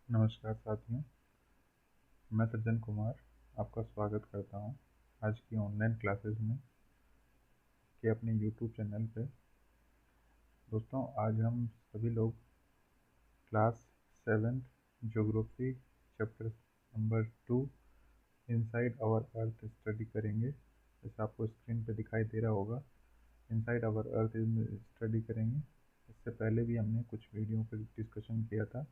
नमस्कार साथियों, मैं सज्जन कुमार आपका स्वागत करता हूं आज की ऑनलाइन क्लासेस में के अपने यूट्यूब चैनल पे। दोस्तों, आज हम सभी लोग class 7th geography chapter number 2 inside our earth study करेंगे। जैसे आपको स्क्रीन पे दिखाई दे रहा होगा, इनसाइड आवर अर्थ स्टडी करेंगे। इससे पहले भी हमने कुछ वीडियो पर डिस्कशन किया था,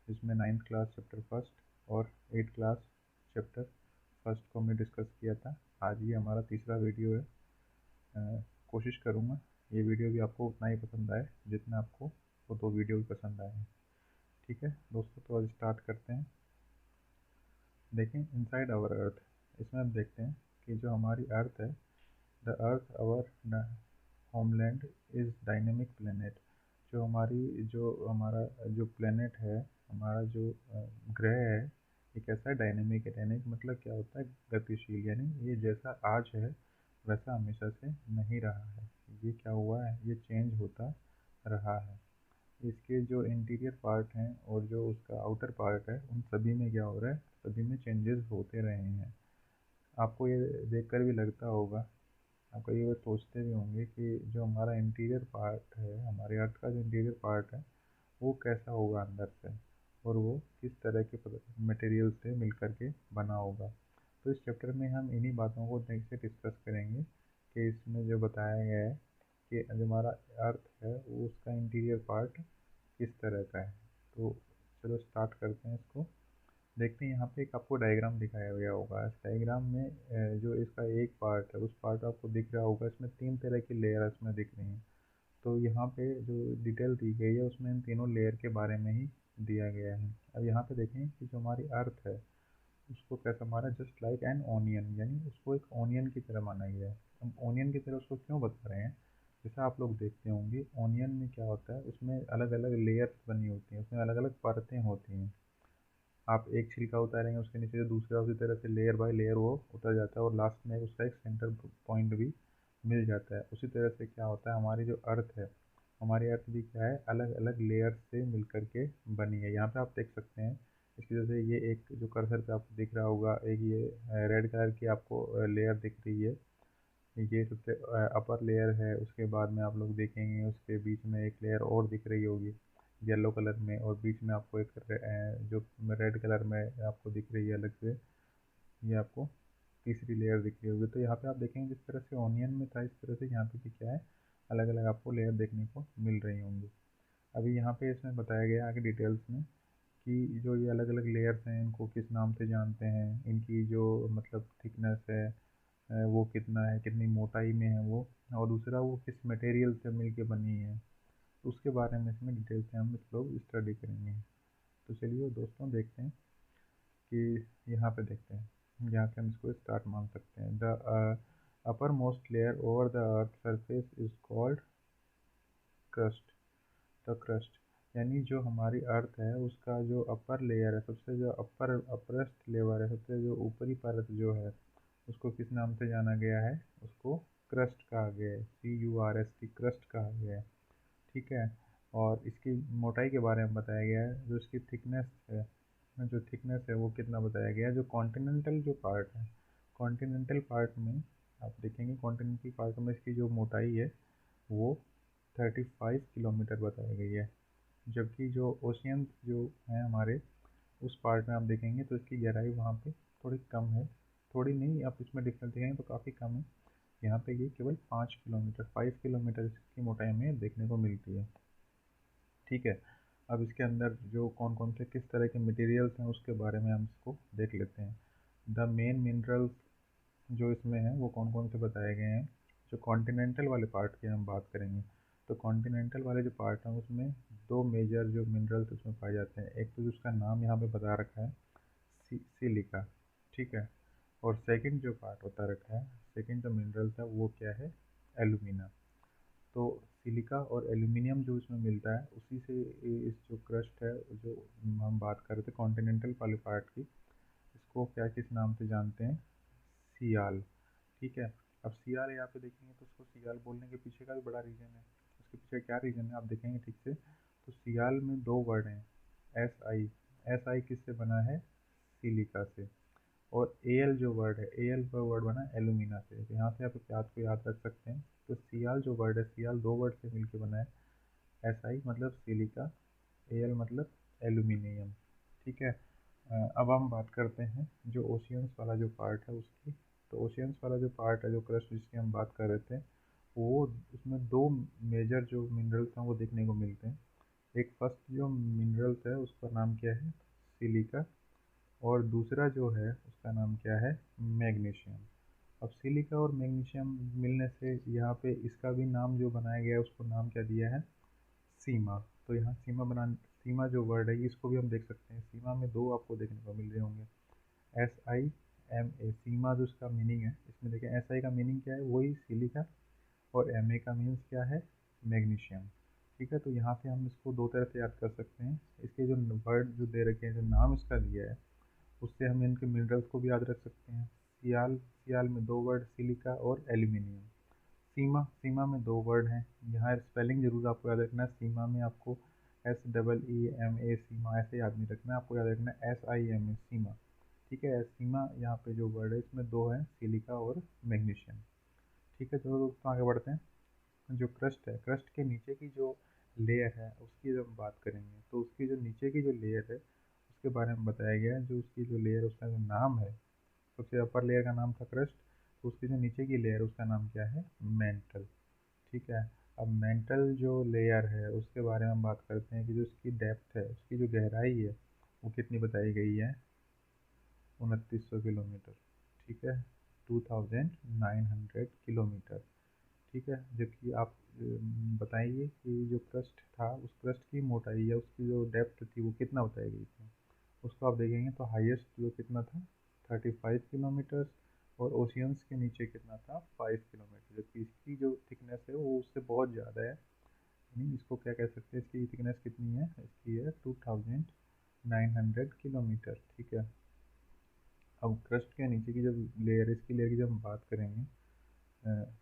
जिसमें 9th क्लास चैप्टर फर्स्ट और 8th क्लास चैप्टर फर्स्ट को हमने डिस्कस किया था। आज ये हमारा तीसरा वीडियो है। कोशिश करूँगा ये वीडियो भी आपको उतना ही पसंद आए जितना आपको वो दो वीडियो भी पसंद आए हैं। ठीक है दोस्तों, तो आज स्टार्ट करते हैं। देखें, इनसाइड आवर अर्थ, इसमें हम देखते हैं कि जो हमारी अर्थ है, the earth our homeland is dynamic planet. जो हमारा जो प्लेनेट है, हमारा जो ग्रह है, ये कैसा है? डायनेमिक है। डायनेमिक मतलब क्या होता है? गतिशील, यानी ये जैसा आज है वैसा हमेशा से नहीं रहा है। ये क्या हुआ है? ये चेंज होता रहा है। इसके जो इंटीरियर पार्ट हैं और जो उसका आउटर पार्ट है, उन सभी में क्या हो रहा है? सभी में चेंजेस होते रहे हैं। आपको ये देखकर भी लगता होगा, आप कई बार सोचते भी होंगे कि जो हमारा इंटीरियर पार्ट है, हमारे अर्थ का जो इंटीरियर पार्ट है, वो कैसा होगा अंदर से, और वो किस तरह के मटेरियल से मिलकर के बना होगा। तो इस चैप्टर में हम इन्हीं बातों को नेक्स्ट से डिस्कस करेंगे कि इसमें जो बताया गया है कि जो हमारा अर्थ है वो उसका इंटीरियर पार्ट किस तरह का है। तो चलो स्टार्ट करते हैं इसको। देखते हैं, यहाँ पे एक आपको डायग्राम दिखाया गया होगा। इस डायग्राम में जो इसका एक पार्ट है, उस पार्ट आपको दिख रहा होगा, इसमें तीन तरह की लेयर इसमें दिख रही हैं। तो यहाँ पे जो डिटेल दी गई है उसमें इन तीनों लेयर के बारे में ही दिया गया है। अब यहाँ पे देखें कि जो हमारी अर्थ है उसको कैसा माना, जस्ट लाइक एन ओनियन, यानी उसको एक ओनियन की तरह माना गया है। हम ओनियन की तरह उसको क्यों बता रहे हैं? जैसा आप लोग देखते होंगे, ओनियन में क्या होता है, उसमें अलग अलग लेयर्स बनी होती हैं, उसमें अलग अलग परतें होती हैं। आप एक छिलका उतारेंगे, उसके नीचे जो दूसरा, उसी तरह से लेयर बाय लेयर वो उतर जाता है और लास्ट में उसका एक सेंटर पॉइंट भी मिल जाता है। उसी तरह से क्या होता है, हमारी जो अर्थ है, हमारी अर्थ भी क्या है, अलग अलग लेयर से मिल के बनी है। यहाँ पे आप देख सकते हैं, इसकी वजह से ये एक जो कर्सर पे आपको दिख रहा होगा, एक ये रेड कलर की आपको लेयर दिख रही है, ये सबसे अपर लेयर है। उसके बाद में आप लोग देखेंगे उसके बीच में एक लेयर और दिख रही होगी येलो कलर में, और बीच में आपको एक जो रेड कलर में आपको दिख रही है अलग से, ये आपको तीसरी लेयर दिख रही होगी। तो यहाँ पे आप देखेंगे जिस तरह से ऑनियन में था, इस तरह से यहाँ पे भी क्या है, अलग अलग आपको लेयर देखने को मिल रही होंगी। अभी यहाँ पे इसमें बताया गया आगे डिटेल्स में कि जो ये अलग अलग लेयर्स हैं, इनको किस नाम से जानते हैं, इनकी जो मतलब थिकनेस है, वो कितना है, कितनी मोटाई में है वो, और दूसरा वो किस मटेरियल से मिल के बनी है, तो उसके बारे में इसमें डिटेल से हम इस लोग स्टडी करेंगे। तो चलिए दोस्तों, देखते हैं कि यहाँ पे देखते हैं, यहाँ से हम इसको स्टार्ट मान सकते हैं। The upper most layer over the earth surface is called crust. The crust, यानी जो हमारी अर्थ है उसका जो अपर लेयर है, सबसे जो अपरेस्ट लेयर है, सबसे जो ऊपरी परत जो है, उसको किस नाम से जाना गया है? उसको क्रस्ट कहा गया है। CURST, क्रस्ट कहा गया है। ठीक है। और इसकी मोटाई के बारे में बताया गया है। जो इसकी थिकनेस है, जो थिकनेस है वो कितना बताया गया है। जो कॉन्टिनेंटल जो पार्ट है, कॉन्टिनेंटल पार्ट में आप देखेंगे, कॉन्टिनेंटल पार्ट में इसकी जो मोटाई है वो 35 किलोमीटर बताई गई है। जबकि जो ओशियन जो है हमारे, उस पार्ट में आप देखेंगे तो इसकी गहराई वहाँ पे थोड़ी कम है। थोड़ी नहीं, आप इसमें डिफरेंस देखेंगे तो काफ़ी कम है। यहाँ पे ये केवल 5 किलोमीटर, 5 किलोमीटर इसकी मोटाई में देखने को मिलती है। ठीक है। अब इसके अंदर जो कौन कौन से किस तरह के मटेरियल्स हैं उसके बारे में हम इसको देख लेते हैं। द मेन मिनरल्स जो इसमें हैं वो कौन कौन से बताए गए हैं। जो कॉन्टिनेंटल वाले पार्ट की हम बात करेंगे, तो कॉन्टिनेंटल वाले जो पार्ट हैं उसमें दो मेजर जो मिनरल्स उसमें पाए जाते हैं। एक तो जिसका नाम यहाँ पे बता रखा है, सिलिका। ठीक है। और सेकंड जो पार्ट बता रखा है, सेकंड जो मिनरल्स है वो क्या है? एलुमिना। तो सिलिका और एल्यूमिनियम जो इसमें मिलता है, उसी से इस जो क्रस्ट है, जो हम बात कर रहे थे कॉन्टिनेंटल वाले पार्ट की, इसको क्या किस नाम से जानते हैं? सियाल। ठीक है। अब सियाल यहाँ पे देखेंगे तो उसको सियाल बोलने के पीछे का भी बड़ा रीज़न है। उसके पीछे क्या रीज़न है आप देखेंगे ठीक से, तो सियाल में दो वर्ड हैं, SI। SI किससे बना है? सिलिका से। और Al जो वर्ड है, Al का वर्ड बना एलुमिना से। तो यहाँ से आप याद को याद रख सकते हैं। तो Cl जो वर्ड है, Cl दो वर्ड से मिलकर बना है। SI मतलब सिलिका, Al मतलब एल्यूमिनियम। ठीक है। अब हम बात करते हैं जो ओशियंस वाला जो पार्ट है उसकी। तो ओशियंस वाला जो पार्ट है, जो क्रस्ट जिसकी हम बात कर रहे थे, वो उसमें दो मेजर जो मिनरल्स हैं वो देखने को मिलते हैं। एक फर्स्ट जो मिनरल्स है उसका नाम क्या है? सिलिका। और दूसरा जो है उसका नाम क्या है? मैग्नीशियम। अब सिलिका और मैग्नीशियम मिलने से यहाँ पे इसका भी नाम जो बनाया गया है उसको नाम क्या दिया है? सीमा। तो यहाँ सीमा जो वर्ड है इसको भी हम देख सकते हैं। सीमा में दो आपको देखने को मिल रहे होंगे, SI MA। सीमा जो इसका मीनिंग है, इसमें देखें SI का मीनिंग क्या है? वही सिलिका। और MA का मीन्स क्या है? मैग्नीशियम। ठीक है। तो यहाँ से हम इसको दो तरह से याद कर सकते हैं। इसके जो वर्ड जो दे रखे हैं, जो नाम इसका दिया है, उससे हम इनके मिनरल्स को भी याद रख सकते हैं। सियाल, सियाल में दो वर्ड, सिलिका और एल्यूमिनियम। सीमा, सीमा में दो वर्ड हैं। यहाँ स्पेलिंग जरूर आपको याद रखना है। सीमा में आपको SEEMA सीमा ऐसे याद नहीं रखना है, आपको याद रखना है SIMA सीमा। ठीक है। सीमा यहाँ पे जो वर्ड है इसमें दो हैं, सिलिका और मैग्नीशियम। ठीक है। चलो दोस्तों आगे बढ़ते हैं। जो क्रस्ट है, क्रस्ट के नीचे की जो लेयर है उसकी जब हम बात करेंगे तो उसकी जो नीचे की जो लेयर है उसके बारे में बताया गया है। जो उसकी जो लेयर, उसका जो नाम है, सबसे अपर लेयर का नाम था क्रस्ट। तो उसकी जो नीचे की लेयर उसका नाम क्या है? मेंटल। ठीक है। अब मेंटल जो लेयर है उसके बारे में हम बात करते हैं कि जो उसकी डेप्थ है, उसकी जो गहराई है वो कितनी बताई गई है? 2900 किलोमीटर। ठीक है। 2900 किलोमीटर। ठीक है। जबकि आप बताइए कि जो क्रस्ट था उस क्रस्ट की मोटाई या उसकी जो डेप्थ थी वो कितना बताई गई थी? उसको आप देखेंगे तो हाईएस्ट जो कितना था? 35 किलोमीटर। और ओशियंस के नीचे कितना था? 5 किलोमीटर। जबकि इसकी जो थिकनेस है वो उससे बहुत ज़्यादा है। यानी इसको क्या कह सकते हैं? इसकी थिकनेस कितनी है? इसकी है 2900 किलोमीटर। ठीक है। अब क्रस्ट के नीचे की जब लेयर, इसकी लेयर की जब हम बात करेंगे, अ,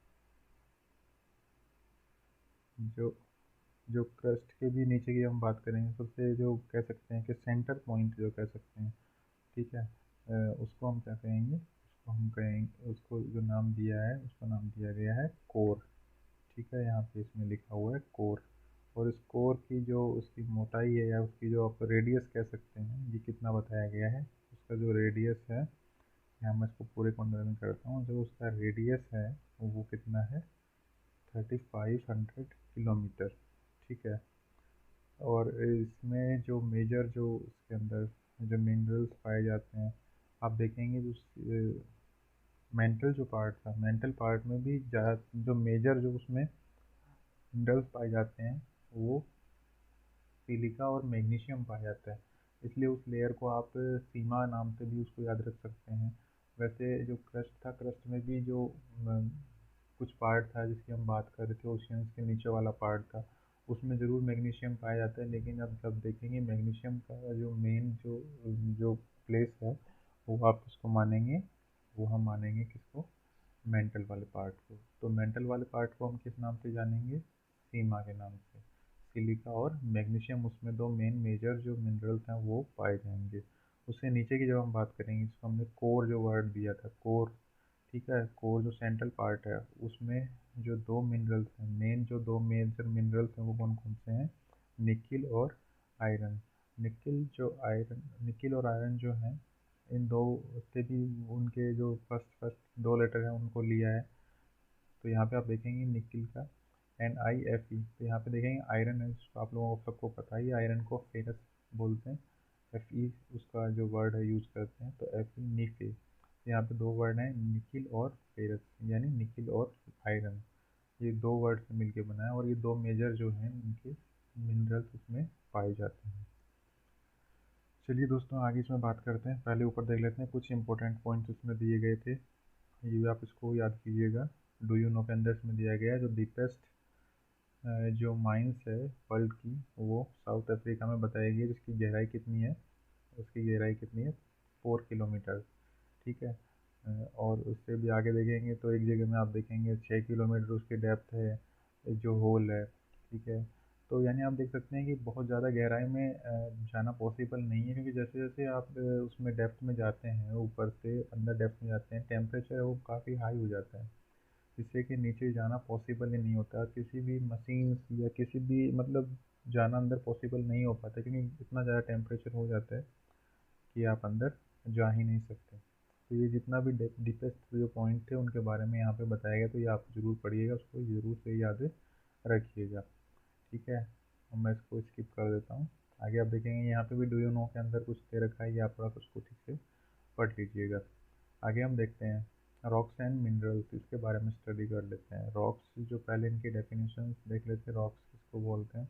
जो जो क्रस्ट के भी नीचे की हम बात करेंगे, सबसे जो कह सकते हैं कि सेंटर पॉइंट जो कह सकते हैं। ठीक है। उसको हम क्या कहेंगे? उसको हम कहेंगे, उसको जो नाम दिया है उसका नाम दिया गया है कोर। ठीक है। यहाँ पे इसमें लिखा हुआ है कोर। और इस कोर की जो उसकी मोटाई है या उसकी जो आप रेडियस कह सकते हैं, ये कितना बताया गया है? उसका जो रेडियस है, यहाँ मैं इसको पूरे कॉर्नर में करता हूँ, जो उसका रेडियस है वो कितना है? 3500 किलोमीटर। ठीक है। और इसमें जो मेजर जो इसके अंदर जो मिनरल्स पाए जाते हैं, आप देखेंगे जो मेंटल जो पार्ट था, मेंटल पार्ट में भी ज़्यादा जो मेजर जो उसमें मिनरल्स पाए जाते हैं वो सिलिका और मैग्नीशियम पाया जाता है। इसलिए उस लेयर को आप सीमा नाम से भी उसको याद रख सकते हैं। वैसे जो क्रस्ट था, क्रस्ट में भी जो कुछ पार्ट था जिसकी हम बात कर रहे थे, ओशियंस के नीचे वाला पार्ट था, उसमें ज़रूर मैग्नीशियम पाया जाता है। लेकिन अब जब देखेंगे मैग्नीशियम का जो मेन जो जो प्लेस है वो आप किसको मानेंगे? वो हम मानेंगे किसको? मेंटल वाले पार्ट को। तो मेंटल वाले पार्ट को हम किस नाम से जानेंगे? सीमा के नाम से। सिलिका और मैग्नीशियम उसमें दो मेन मेजर जो मिनरल्स हैं वो पाए जाएंगे। उससे नीचे की जब हम बात करेंगे, जिसको हमने कोर जो वर्ड दिया था, कोर। ठीक है। कोर जो सेंट्रल पार्ट है उसमें जो दो मिनरल्स हैं, मेन जो दो मेजर मिनरल्स हैं वो कौन कौन से हैं? निकिल और आयरन। निकिल और आयरन जो हैं, इन दो से भी उनके जो फर्स्ट फर्स्ट दो लेटर हैं उनको लिया है। तो यहाँ पे आप देखेंगे निकिल का NiFe। तो यहाँ पे देखेंगे आयरन है, जिसको आप लोगों को सबको पता ही, आयरन को फेरस बोलते हैं। Fe उसका जो वर्ड है यूज़ करते हैं, तो Fe नीफे। तो यहाँ पे दो वर्ड हैं, निकिल और फेरस, यानी निकिल और आयरन। ये दो वर्ड से मिलके बना है और ये दो मेजर जो हैं इनके मिनरल्स इसमें पाए जाते हैं। चलिए दोस्तों आगे इसमें बात करते हैं। पहले ऊपर देख लेते हैं कुछ इंपॉर्टेंट पॉइंट्स इसमें दिए गए थे, ये भी आप इसको याद कीजिएगा। डू यू नो के अंदर इसमें दिया गया है जो डीपेस्ट जो माइंस है वर्ल्ड की, वो साउथ अफ्रीका में बताई गई है, जिसकी गहराई कितनी है? उसकी गहराई कितनी है? 4 किलोमीटर। ठीक है। और उससे भी आगे देखेंगे तो एक जगह में आप देखेंगे 6 किलोमीटर उसकी डेप्थ है जो होल है। ठीक है। तो यानी आप देख सकते हैं कि बहुत ज़्यादा गहराई में जाना पॉसिबल नहीं है, क्योंकि जैसे जैसे आप उसमें डेप्थ में जाते हैं, ऊपर से अंदर डेप्थ में जाते हैं, टेम्परेचर वो काफ़ी हाई हो जाता है, जिससे कि नीचे जाना पॉसिबल ही नहीं होता। किसी भी मशीन या किसी भी मतलब जाना अंदर पॉसिबल नहीं हो पाता, क्योंकि इतना ज़्यादा टेम्परेचर हो जाता है कि आप अंदर जा ही नहीं सकते। तो ये जितना भी डीपेस्ट जो पॉइंट थे उनके बारे में यहाँ पे बताया गया, तो ये आप ज़रूर पढ़िएगा, उसको ज़रूर से याद रखिएगा। ठीक है, अब मैं इसको स्किप कर देता हूँ। आगे आप देखेंगे यहाँ पे भी डू यू नो के अंदर कुछ दे रखा है, ये आप थोड़ा सा उसको ठीक से पढ़ लीजिएगा। आगे हम देखते हैं रॉक्स एंड मिनरल्स, इसके बारे में स्टडी कर लेते हैं। रॉक्स जो पहले इनकी डेफिनेशन देख लेते हैं, रॉक्स किसको बोलते हैं।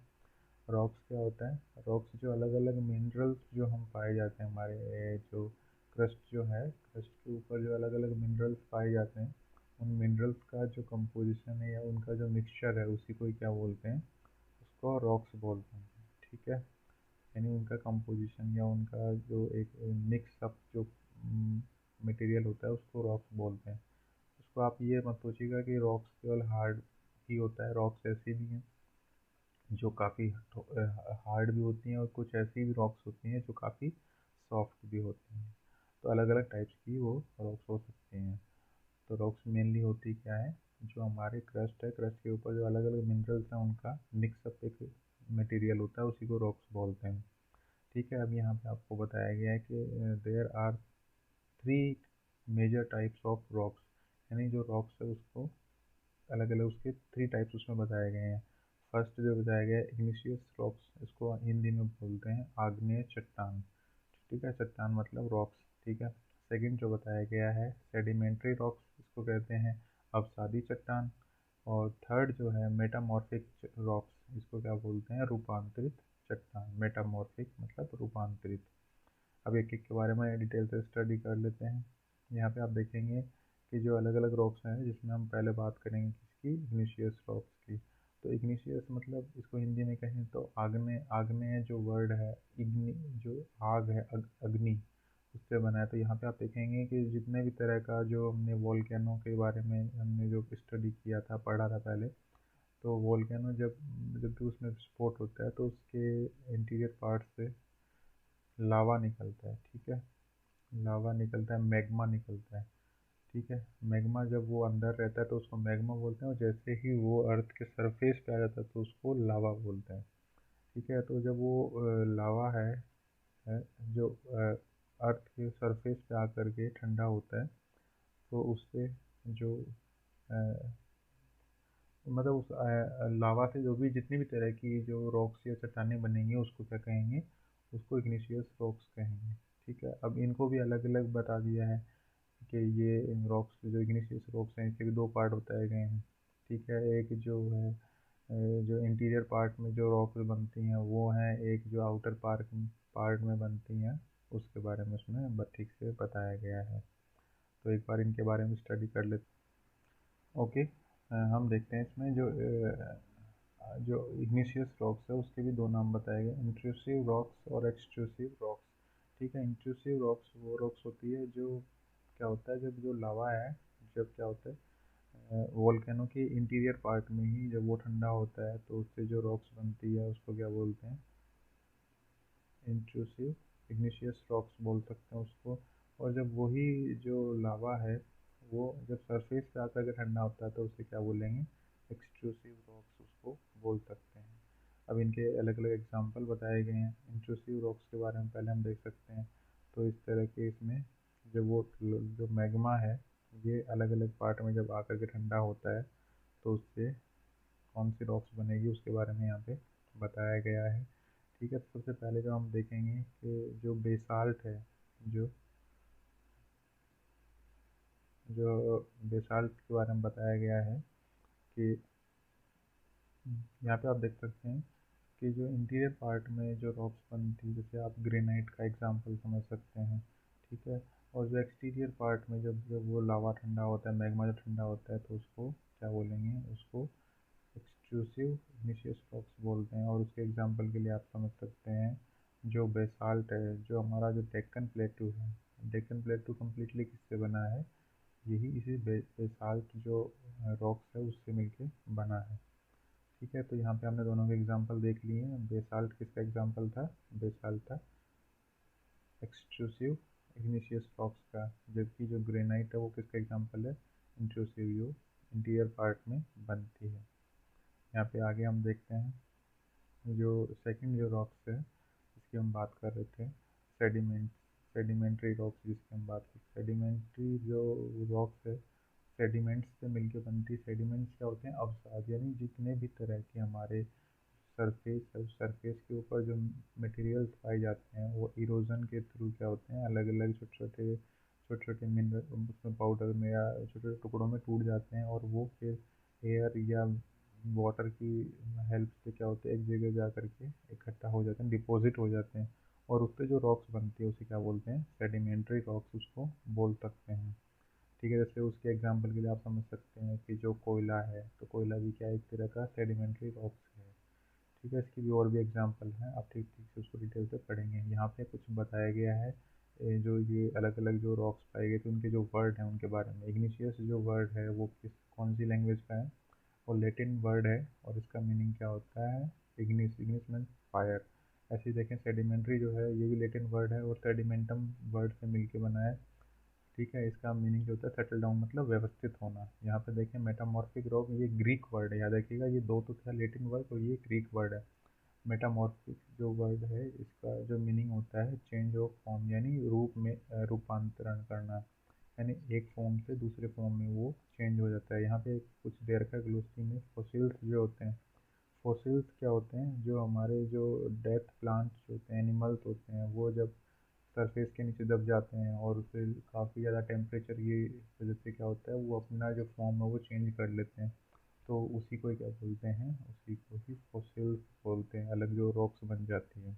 रॉक्स क्या होता है, रॉक्स जो अलग अलग मिनरल्स जो हम पाए जाते हैं, हमारे जो क्रस्ट जो है, क्रस्ट के ऊपर जो अलग अलग मिनरल्स पाए जाते हैं, उन मिनरल्स का जो कंपोजिशन है या उनका जो मिक्सचर है, उसी को ही क्या बोलते हैं, उसको रॉक्स बोलते हैं। ठीक है, यानी उनका कंपोजिशन या उनका जो एक मिक्स अप जो मटेरियल होता है उसको रॉक्स बोलते हैं। उसको आप ये मत सोचिएगा कि रॉक्स केवल हार्ड ही होता है, रॉक्स ऐसी भी हैं जो काफ़ी हार्ड भी होती हैं, और कुछ ऐसी भी रॉक्स होती हैं जो काफ़ी सॉफ्ट भी होती हैं। तो अलग अलग टाइप्स की वो रॉक्स हो सकती हैं। तो रॉक्स मेनली होती क्या है, जो हमारे क्रस्ट है, क्रस्ट के ऊपर जो अलग अलग मिनरल्स हैं उनका मिक्सअप एक मटेरियल होता है, उसी को रॉक्स बोलते हैं। ठीक है, अब यहाँ पे आपको बताया गया है कि there are 3 major types of rocks, यानी जो रॉक्स है उसको अलग अलग उसके 3 टाइप्स उसमें बताए गए हैं। फर्स्ट जो बताया गया है इग्निशियस रॉक्स, इसको हिंदी में बोलते हैं आग्नेय चट्टान। ठीक है, चट्टान मतलब रॉक्स। ठीक है, सेकंड जो बताया गया है सेडिमेंट्री रॉक्स, इसको कहते हैं अवसादी चट्टान। और थर्ड जो है मेटामॉर्फिक रॉक्स, इसको क्या बोलते हैं, रूपांतरित चट्टान। मेटामॉर्फिक मतलब रूपांतरित। अब एक एक के बारे में डिटेल से स्टडी कर लेते हैं। यहाँ पे आप देखेंगे कि जो अलग अलग रॉक्स हैं, जिसमें हम पहले बात करेंगे किसकी, इग्निशियस रॉक्स की। तो इग्निशियस मतलब इसको हिंदी में कहें तो आग्नेय, आग्नेय जो वर्ड है, इग्नि जो आग है, अग्नि, उससे बना है। तो यहाँ पे आप देखेंगे कि जितने भी तरह का जो हमने वोल्केनो के बारे में हमने जो स्टडी किया था, पढ़ा था पहले, तो वोल्केनो जब जब भी उसमें विस्फोट होता है तो उसके इंटीरियर पार्ट से लावा निकलता है। ठीक है, लावा निकलता है, मैग्मा निकलता है। ठीक है, मैग्मा जब वो अंदर रहता है तो उसको मैग्मा बोलते हैं, और जैसे ही वो अर्थ के सरफेस पे आ जाता है तो उसको लावा बोलते हैं। ठीक है, तो जब वो लावा है जो अर्थ के सरफेस पे आकर के ठंडा होता है, तो उससे जो अ, मतलब उस लावा से जो भी जितनी भी तरह की जो रॉक्स या चट्टानें बनेंगी उसको क्या कहेंगे, उसको इग्निशियस रॉक्स कहेंगे। ठीक है, अब इनको भी अलग अलग बता दिया है कि ये रॉक्स जो इग्निशियस रॉक्स हैं इसके भी 2 पार्ट बताए गए हैं। ठीक है, एक जो है जो इंटीरियर पार्ट में जो रॉक्स बनती हैं वो हैं, एक जो आउटर पार्ट पार्ट में बनती हैं, उसके बारे में उसमें ठीक से बताया गया है। तो एक बार इनके बारे में स्टडी कर लेते। ओके, हम देखते हैं इसमें जो इग्निशियस रॉक्स है उसके भी 2 नाम बताए गए, इंट्रूसिव रॉक्स और एक्सट्रूसिव रॉक्स। ठीक है, इंट्रूसिव रॉक्स वो रॉक्स होती है जो क्या होता है, जब जो लावा है, जब क्या होता है वोल्केनो के इंटीरियर पार्ट में ही जब वो ठंडा होता है तो उससे जो रॉक्स बनती है उसको क्या बोलते हैं, इंट्रूसिव इग्निशियस रॉक्स बोल सकते हैं उसको। और जब वही जो लावा है वो जब सरफेस पे आकर के ठंडा होता है तो उसे क्या बोलेंगे, एक्सट्रूसिव रॉक्स उसको बोल सकते हैं। अब इनके अलग अलग एग्जांपल बताए गए हैं। इंट्रूसिव रॉक्स के बारे में पहले हम देख सकते हैं। तो इस तरह के इसमें जब वो जो मैग्मा है ये अलग अलग पार्ट में जब आकर के ठंडा होता है तो उससे कौन सी रॉक्स बनेगी उसके बारे में यहाँ पे बताया गया है। ठीक है, तो सबसे पहले जो हम देखेंगे कि जो बेसाल्ट है, जो जो बेसाल्ट के बारे में बताया गया है कि यहाँ पे आप देख सकते हैं कि जो इंटीरियर पार्ट में जो रॉक्स बनती है, जैसे आप ग्रेनाइट का एग्जांपल समझ सकते हैं। ठीक है, और जो एक्सटीरियर पार्ट में जब जब वो लावा ठंडा होता है, मैग्मा जब ठंडा होता है तो उसको क्या बोलेंगे, उसको एक्सट्रूसिव इग्निशियस रॉक्स बोलते हैं। और उसके एग्जांपल के लिए आप समझ सकते हैं जो बेसाल्ट है, जो हमारा जो डेक्कन प्लेटू है, डेक्कन प्लेटू कम्प्लीटली किससे बना है, यही इसी बेसाल्ट जो रॉक्स है उससे मिलके बना है। ठीक है, तो यहाँ पे हमने दोनों के एग्जांपल देख लिए हैं। बेसाल्ट किसका एग्जांपल था? बेसाल्ट था एक्सट्रूसिव इग्निशियस रॉक्स का, जबकि जो ग्रेनाइट है वो किसका एग्जांपल है? इंट्रूसिव, जो इंटीरियर पार्ट में बनती है। यहाँ पे आगे हम देखते हैं जो सेकंड जो रॉक्स है जिसकी हम बात कर रहे थे, सेडिमेंट्री रॉक्स जिसकी हम बात कर, सेडिमेंट्री जो रॉक्स है सेडिमेंट्स से मिलकर बनती। सेडिमेंट्स क्या होते हैं? अवसाद, यानी जितने भी तरह के हमारे सरफेस के ऊपर जो मटेरियल्स पाए जाते हैं वो इरोजन के थ्रू क्या होते हैं, अलग अलग छोटे छोटे मिनरल उसमें पाउडर में या छोटे छोटे टुकड़ों में टूट जाते हैं, और वो फिर एयर या वाटर की हेल्प से क्या होते हैं, एक जगह जा करके इकट्ठा हो जाते हैं, डिपॉजिट हो जाते हैं, और उससे जो रॉक्स बनती है उसे क्या बोलते हैं? सेडिमेंट्री रॉक्स उसको बोल सकते हैं। ठीक है, जैसे उसके एग्जांपल के लिए आप समझ सकते हैं कि जो कोयला है, तो कोयला भी क्या एक तरह का सेडिमेंट्री रॉक्स है। ठीक है, इसकी भी और भी एग्जांपल हैं, आप ठीक ठीक से उसको डिटेल से पढ़ेंगे। यहाँ पे कुछ बताया गया है जो ये अलग अलग जो रॉक्स पाए गए थे उनके जो वर्ड हैं उनके बारे में। इग्निशियस जो वर्ड है वो कौन सी लैंग्वेज का है? वो लैटिन वर्ड है, और इसका मीनिंग क्या होता है? Ignis, Ignis means fire. ऐसे ही देखें सेडिमेंट्री जो है ये भी लैटिन वर्ड है और सेडिमेंटम वर्ड से मिलके बना है। ठीक है, इसका मीनिंग जो होता है सेटल डाउन, मतलब व्यवस्थित होना। यहाँ पे देखें मेटामॉर्फिक रॉक, ये ग्रीक वर्ड है, याद रखिएगा, ये दो तो था लैटिन वर्ड और ये ग्रीक वर्ड है। मेटामॉर्फिक जो वर्ड है इसका जो मीनिंग होता है चेंज ऑफ फॉर्म, यानी रूप में रूपांतरण करना, यानी एक फॉर्म से दूसरे फॉर्म में वो चेंज हो जाता है। यहाँ पे कुछ देर का ग्लोसी में फॉसिल्स जो होते हैं, फॉसिल्स क्या होते हैं? जो हमारे जो डेथ प्लांट्स होते हैं, एनिमल्स होते हैं, वो जब सरफेस के नीचे दब जाते हैं और फिर काफ़ी ज़्यादा टेम्परेचर की वजह से क्या होता है, वो अपना जो फॉर्म है वो चेंज कर लेते हैं, तो उसी को क्या बोलते हैं? उसी को ही फॉसिल्स बोलते हैं, अलग जो रॉक्स बन जाती है।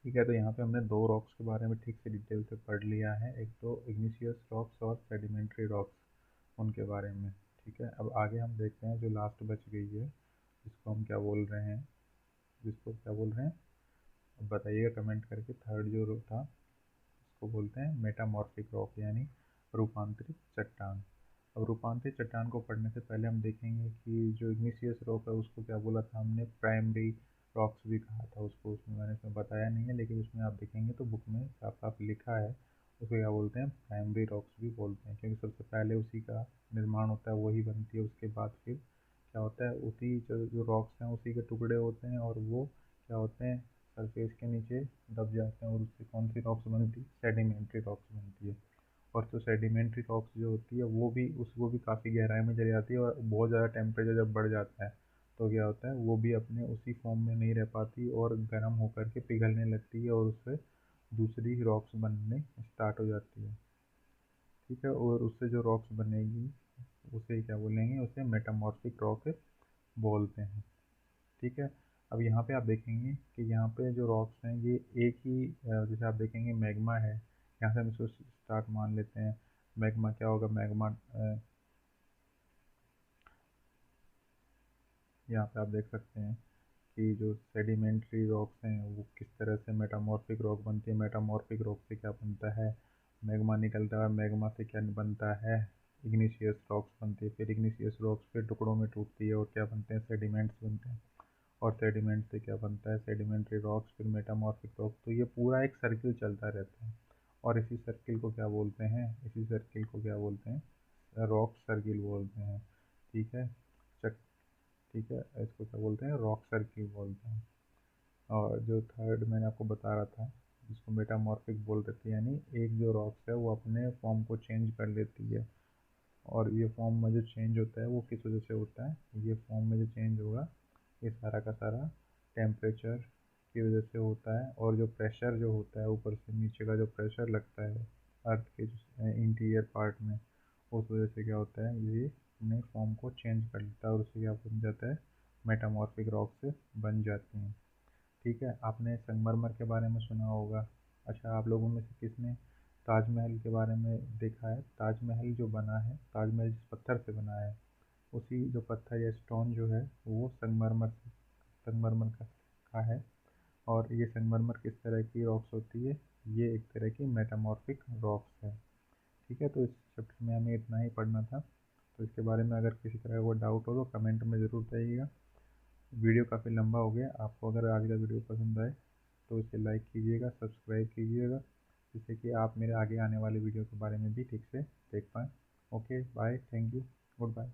ठीक है, तो यहाँ पे हमने दो रॉक्स के बारे में ठीक से डिटेल से पढ़ लिया है, एक तो इग्निशियस रॉक्स और सेडिमेंट्री रॉक्स, उनके बारे में। ठीक है, अब आगे हम देखते हैं जो लास्ट बच गई है जिसको हम क्या बोल रहे हैं, जिसको क्या बोल रहे हैं अब बताइएगा कमेंट करके। थर्ड जो था इसको बोलते हैं मेटामॉर्फिक रॉक, यानी रूपांतरित चट्टान। अब रूपांतरित चट्टान को पढ़ने से पहले हम देखेंगे कि जो इग्निशियस रॉक है उसको क्या बोला था हमने? प्राइमरी रॉक्स भी कहा था उसको, उसमें मैंने इसमें बताया नहीं है, लेकिन उसमें आप देखेंगे तो बुक में साफ साफ लिखा है। उसको क्या बोलते हैं? प्राइमरी रॉक्स भी बोलते हैं, क्योंकि सबसे पहले उसी का निर्माण होता है, वही बनती है, उसके बाद फिर क्या होता है, उसी जो रॉक्स हैं उसी के टुकड़े होते हैं और वो क्या होते हैं, सरफेस के नीचे दब जाते हैं, और उससे कौन सी रॉक्स बनती है? सेडिमेंट्री रॉक्स बनती है। और तो सेडिमेंट्री रॉक्स जो होती है वो भी, उसको भी काफ़ी गहराई में चली जाती है, और बहुत ज़्यादा टेम्परेचर जब बढ़ जाता है तो क्या होता है, वो भी अपने उसी फॉर्म में नहीं रह पाती और गर्म होकर के पिघलने लगती है, और उससे दूसरी रॉक्स बनने स्टार्ट हो जाती है। ठीक है, और उससे जो रॉक्स बनेगी उसे क्या बोलेंगे? उसे मेटामॉर्फिक रॉक बोलते हैं। ठीक है, अब यहाँ पे आप देखेंगे कि यहाँ पे जो रॉक्स हैं ये एक ही जैसे आप देखेंगे मैग्मा है, यहाँ से हम इसको स्टार्ट मान लेते हैं। मैग्मा क्या होगा? मैग्मा यहाँ पे आप देख सकते हैं कि जो सेडिमेंट्री रॉक्स हैं वो किस तरह से मेटामॉर्फिक रॉक बनती है। मेटामॉर्फिक रॉक से क्या बनता है? मैग्मा निकलता है, मैग्मा से क्या बनता है? इग्निशियस रॉक्स बनती है, फिर इग्निशियस रॉक्स फिर टुकड़ों में टूटती है और क्या बनते हैं? सेडिमेंट्स बनते हैं, और सेडिमेंट से क्या बनता है? सेडिमेंट्री रॉक्स, फिर मेटामॉर्फिक रॉक्स। तो ये पूरा एक सर्किल चलता रहता है, और इसी सर्किल को क्या बोलते हैं? इसी सर्किल को क्या बोलते हैं? रॉक सर्किल बोलते हैं। ठीक है, चक ठीक है, इसको क्या बोलते हैं? रॉक सर्किल बोलते हैं। और जो थर्ड मैंने आपको बता रहा था जिसको मेटामॉर्फिक बोल रहे थे, यानी एक जो रॉक्स है वो अपने फॉर्म को चेंज कर लेती है, और ये फॉर्म में जो चेंज होता है वो किस वजह से होता है? ये फॉर्म में जो चेंज होगा ये सारा का सारा टेम्परेचर की वजह से होता है, और जो प्रेशर जो होता है ऊपर से नीचे का जो प्रेशर लगता है अर्थ के इंटीरियर पार्ट में, उस वजह से क्या होता है, ये अपने फॉर्म को चेंज कर लेता है और उससे क्या बन जाता है? मेटामॉर्फिक रॉक से बन जाती हैं। ठीक है, आपने संगमरमर के बारे में सुना होगा। अच्छा, आप लोगों में से किसने ताजमहल के बारे में देखा है? ताजमहल जो बना है, ताजमहल जिस पत्थर से बना है, उसी जो पत्थर या स्टोन जो है वो संगमरमर का है। और ये संगमरमर किस तरह की रॉक्स होती है? ये एक तरह की मेटामॉर्फिक रॉक्स है। ठीक है, तो इस चैप्टर में हमें इतना ही पढ़ना था। तो इसके बारे में अगर किसी तरह का कोई डाउट हो तो कमेंट में ज़रूर बताइएगा। वीडियो काफ़ी लंबा हो गया। आपको अगर आज का वीडियो पसंद आए तो इसे लाइक कीजिएगा, सब्सक्राइब कीजिएगा, जिससे कि आप मेरे आगे आने वाले वीडियो के बारे में भी ठीक से देख पाएँ। Okay bye, thank you, good bye.